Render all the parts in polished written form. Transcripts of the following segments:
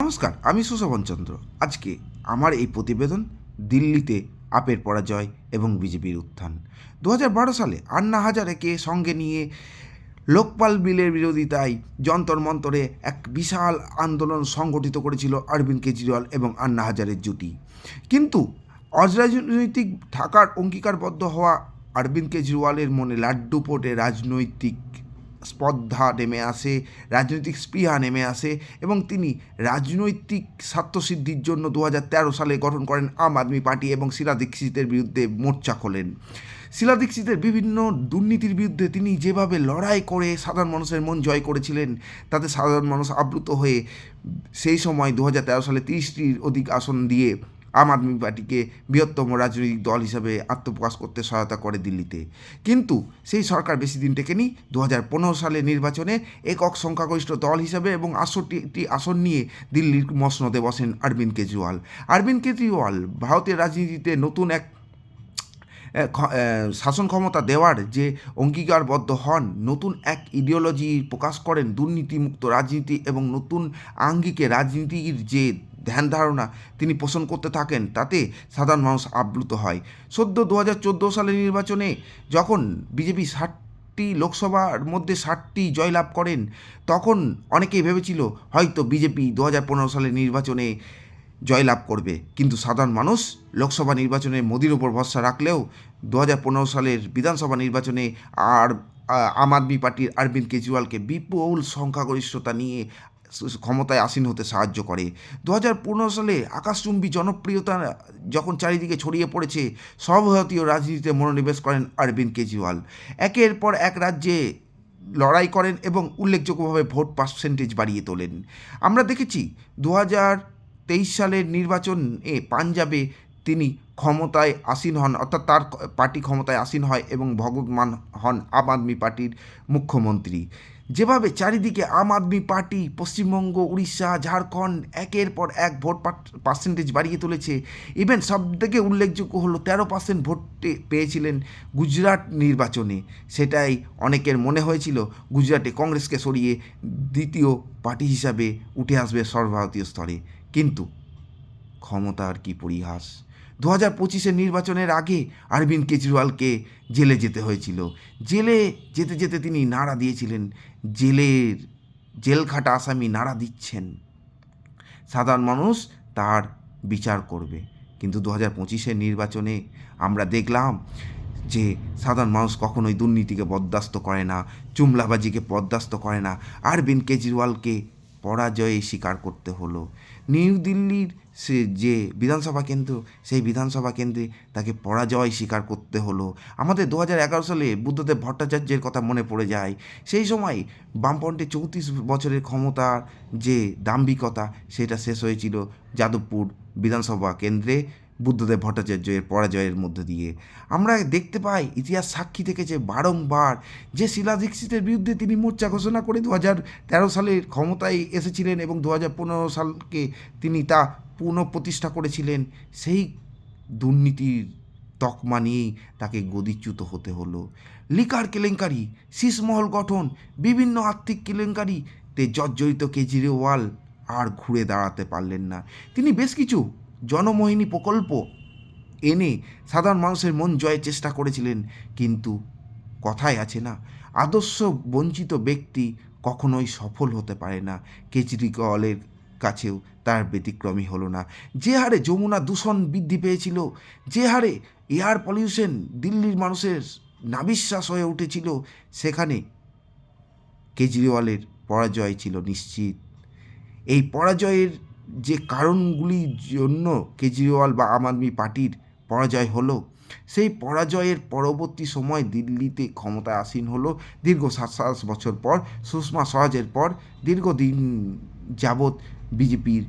নমস্কার, আমি সুশোভন চন্দ্র। আজকে আমার এই প্রতিবেদন দিল্লিতে আপের পরাজয় এবং বিজেপির উত্থান। 2012 সালে আন্না হাজারেকে সঙ্গে নিয়ে লোকপাল বিলের বিরোধিতায় যন্তর মন্তরে এক বিশাল আন্দোলন সংগঠিত করেছিল অরবিন্দ কেজরিওয়াল এবং আন্না হাজারের জুটি। কিন্তু অরাজনৈতিক থাকার অঙ্গীকারবদ্ধ হওয়া অরবিন্দ কেজরিওয়ালের মনে লাড্ডু পড়ে রাজনৈতিক স্পর্ধা নেমে আসে, রাজনৈতিক স্পৃহা নেমে আসে এবং তিনি রাজনৈতিক স্বার্থসিদ্ধির জন্য 2013 সালে গঠন করেন আম আদমি পার্টি এবং শীলা দীক্ষিতের বিরুদ্ধে মোর্চা খোলেন। শীলা দীক্ষিতের বিভিন্ন দুর্নীতির বিরুদ্ধে তিনি যেভাবে লড়াই করে সাধারণ মানুষের মন জয় করেছিলেন, তাতে সাধারণ মানুষ আপ্লুত হয়ে সেই সময় 2013 সালে 30টির অধিক আসন দিয়ে আম আদমি পার্টিকে বৃহত্তম রাজনৈতিক দল হিসাবে আত্মপ্রকাশ করতে সহায়তা করে দিল্লিতে। কিন্তু সেই সরকার বেশি দিন টেকেনি। 2015 সালে নির্বাচনে একক সংখ্যাগরিষ্ঠ দল হিসাবে এবং 68টি আসন নিয়ে দিল্লির মসনদে বসেন অরবিন্দ কেজরিওয়াল। অরবিন্দ কেজরিওয়াল ভারতের রাজনীতিতে নতুন এক শাসন ক্ষমতা দেওয়ার যে অঙ্গীকারবদ্ধ হন, নতুন এক ইডিওলজি প্রকাশ করেন, দুর্নীতিমুক্ত রাজনীতি এবং নতুন আঙ্গিকে রাজনীতির যে ধ্যান ধারণা তিনি পোষণ করতে থাকেন, তাতে সাধারণ মানুষ আপ্লুত হয়। সদ্য 2014 সালের নির্বাচনে যখন বিজেপি 60টি লোকসভার মধ্যে 60টি জয়লাভ করেন, তখন অনেকেই ভেবেছিল হয়তো বিজেপি 2015 সালের নির্বাচনে জয়লাভ করবে। কিন্তু সাধারণ মানুষ লোকসভা নির্বাচনে মোদির ওপর ভরসা রাখলেও 2015 সালের বিধানসভা নির্বাচনে আম আদমি পার্টির অরবিন্দ কেজরিওয়ালকে বিপুল সংখ্যাগরিষ্ঠতা নিয়ে ক্ষমতায় আসীন হতে সাহায্য করে। 2015 সালে আকাশচুম্বী জনপ্রিয়তা যখন চারিদিকে ছড়িয়ে পড়েছে, সর্বভারতীয় রাজনীতিতে মনোনিবেশ করেন অরবিন্দ কেজরিওয়াল। একের পর এক রাজ্যে লড়াই করেন এবং উল্লেখযোগ্যভাবে ভোট পার্সেন্টেজ বাড়িয়ে তোলেন। আমরা দেখেছি 2023 সালের নির্বাচনে পাঞ্জাবে তিনি ক্ষমতায় আসীন হন, অর্থাৎ তার পার্টি ক্ষমতায় আসীন হয় এবং ভগৎ মান হন আম আদমি পার্টির মুখ্যমন্ত্রী। যেভাবে চারিদিকে আম আদমি পার্টি পশ্চিমবঙ্গ, উড়িষ্যা, ঝাড়খণ্ড একের পর এক ভোট পার্সেন্টেজ বাড়িয়ে তুলেছে। ইভেন সবথেকে উল্লেখযোগ্য হলো 13% ভোট পেয়েছিলেন গুজরাট নির্বাচনে। সেটাই অনেকের মনে হয়েছিল গুজরাটে কংগ্রেসকে সরিয়ে দ্বিতীয় পার্টি হিসাবে উঠে আসবে সর্বভারতীয় স্তরে। কিন্তু ক্ষমতার কি পরিহাস! 2025 নির্বাচনের আগে অরবিন্দ কেজরিওয়ালকে জেলে যেতে হয়েছিল। জেলে যেতে যেতে তিনি নাড়া দিয়েছিলেন, জেলখাটা আসামি নাড়া দিচ্ছেন, সাধারণ মানুষ তার বিচার করবে। কিন্তু 2025 নির্বাচনে আমরা দেখলাম যে সাধারণ মানুষ কখনোই দুর্নীতিকে বরদাস্ত করে না, চুমলাবাজিকে বরদাস্ত করে না। অরবিন্দ কেজরিওয়ালকে পরাজয়ে স্বীকার করতে হলো। নিউ দিল্লির সে যে বিধানসভা কেন্দ্র, সেই বিধানসভা কেন্দ্রে তাকে পরাজয় স্বীকার করতে হলো। আমাদের 2011 সালে বুদ্ধদেব ভট্টাচার্যের কথা মনে পড়ে যায়। সেই সময় বামপন্থের 34 বছরের ক্ষমতার যে দাম্ভিকতা, সেটা শেষ হয়েছিল যাদবপুর বিধানসভা কেন্দ্রে বুদ্ধদেব ভট্টাচার্যের পরাজয়ের মধ্য দিয়ে। আমরা দেখতে পাই, ইতিহাস সাক্ষী থেকেছে বারংবার যে শীলা দীক্ষিতের বিরুদ্ধে তিনি মোর্চা ঘোষণা করে 2013 সালে ক্ষমতায় এসেছিলেন এবং 2015 সালকে তিনি তা পুনঃপ্রতিষ্ঠা করেছিলেন। সেই দুর্নীতির তকমা নিয়েই তাকে গদিচ্যুত হতে হলো। লিকার কেলেঙ্কারি, শীষমহল গঠন, বিভিন্ন আর্থিক কেলেঙ্কারিতে জর্জরিত কেজরিওয়াল আর ঘুরে দাঁড়াতে পারলেন না। তিনি বেশ কিছু জনমোহিনী প্রকল্প এনে সাধারণ মানুষের মন জয়ের চেষ্টা করেছিলেন, কিন্তু কথায় আছে না, আদর্শ বঞ্চিত ব্যক্তি কখনোই সফল হতে পারে না। কেজরিওয়ালের কাছেও তার ব্যতিক্রমী হলো না। যে হারে যমুনা দূষণ বৃদ্ধি পেয়েছিল, যে হারে এয়ার পলিউশন দিল্লির মানুষের নাবিশ্বাস হয়ে উঠেছিল, সেখানে কেজরিওয়ালের পরাজয় ছিল নিশ্চিত। এই পরাজয়ের যে কারণগুলির জন্য কেজরিওয়াল বা আম আদমি পার্টির পরাজয় হলো, সেই পরাজয়ের পরবর্তী সময় দিল্লিতে ক্ষমতায় আসীন হলো দীর্ঘ 27 বছর পর, সুষমা স্বরাজের পর। দীর্ঘদিন যাবৎ বিজেপির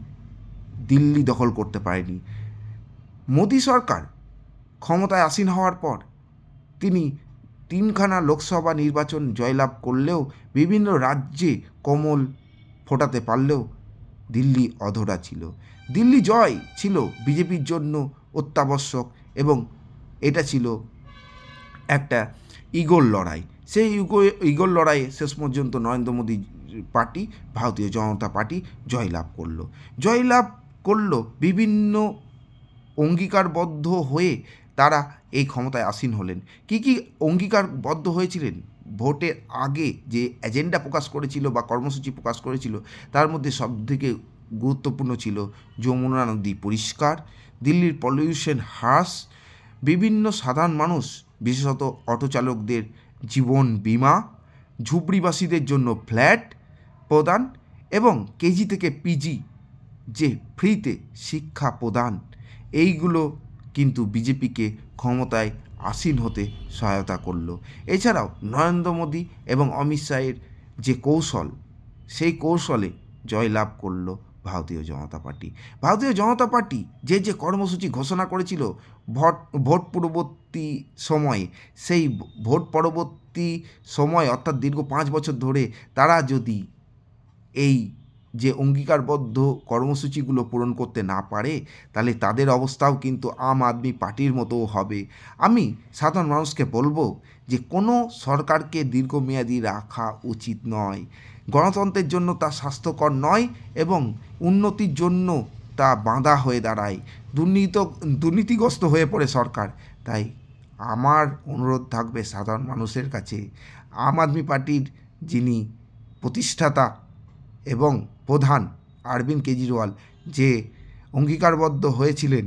দিল্লি দখল করতে পারেনি। মোদি সরকার ক্ষমতায় আসীন হওয়ার পর তিনি 3খানা লোকসভা নির্বাচন জয়লাভ করলেও, বিভিন্ন রাজ্যে কমল ফোটাতে পারলেও দিল্লি অধরা ছিল। দিল্লি জয় ছিল বিজেপির জন্য অত্যাবশ্যক এবং এটা ছিল একটা ইগোর লড়াই। সেই ইগোর লড়াইয়ে শেষ পর্যন্ত নরেন্দ্র মোদী পার্টি ভারতীয় জনতা পার্টি জয়লাভ করলো বিভিন্ন অঙ্গীকারবদ্ধ হয়ে তারা এই ক্ষমতায় আসীন হলেন। কি অঙ্গীকারবদ্ধ হয়েছিলেন? ভোটের আগে যে এজেন্ডা প্রকাশ করেছিল বা কর্মসূচি প্রকাশ করেছিল, তার মধ্যে সবথেকে গুরুত্বপূর্ণ ছিল যমুনা নদী পরিষ্কার, দিল্লির পলিউশন হ্রাস, বিভিন্ন সাধারণ মানুষ বিশেষত অটো চালকদের জীবন বীমা, ঝুপড়িবাসীদের জন্য ফ্ল্যাট প্রদান এবং কেজি থেকে পিজি যে ফ্রিতে শিক্ষা প্রদান, এইগুলো কিন্তু বিজেপিকে ক্ষমতায় আসীন হতে সহায়তা করলো। এছাড়াও নরেন্দ্র মোদী এবং অমিত শাহের যে কৌশল, সেই কৌশলে জয়লাভ করলো ভারতীয় জনতা পার্টি যে কর্মসূচি ঘোষণা করেছিল ভোট পূর্ববর্তী সময়ে, সেই ভোট পরবর্তী সময় অর্থাৎ দীর্ঘ 5 বছর ধরে তারা যদি এই যে অঙ্গীকারবদ্ধ কর্মসূচিগুলো পূরণ করতে না পারে, তাহলে তাদের অবস্থাও কিন্তু আম আদমি পার্টির মতো হবে। আমি সাধারণ মানুষকে বলবো যে কোনো সরকারকে দীর্ঘমেয়াদী রাখা উচিত নয়, গণতন্ত্রের জন্য তা স্বাস্থ্যকর নয় এবং উন্নতির জন্য তা বাঁধা হয়ে দাঁড়ায়, দুর্নীতিগ্রস্ত হয়ে পড়ে সরকার। তাই আমার অনুরোধ থাকবে সাধারণ মানুষের কাছে, আম আদমি পার্টির যিনি প্রতিষ্ঠাতা এবং প্রধান অরবিন্দ কেজরিওয়াল যে অঙ্গীকারবদ্ধ হয়েছিলেন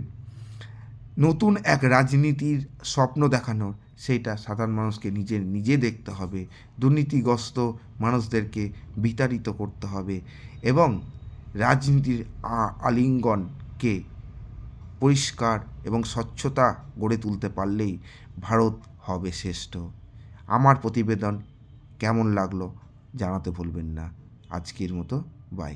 নতুন এক রাজনীতির স্বপ্ন দেখানোর, সেইটা সাধারণ মানুষকে নিজে দেখতে হবে, দুর্নীতিগ্রস্ত মানুষদেরকে বিতাড়িত করতে হবে এবং রাজনীতির আলিঙ্গনকে পরিষ্কার এবং স্বচ্ছতা গড়ে তুলতে পারলেই ভারত হবে শ্রেষ্ঠ। আমার প্রতিবেদন কেমন লাগলো জানাতে ভুলবেন না। আজকের মতো বাই।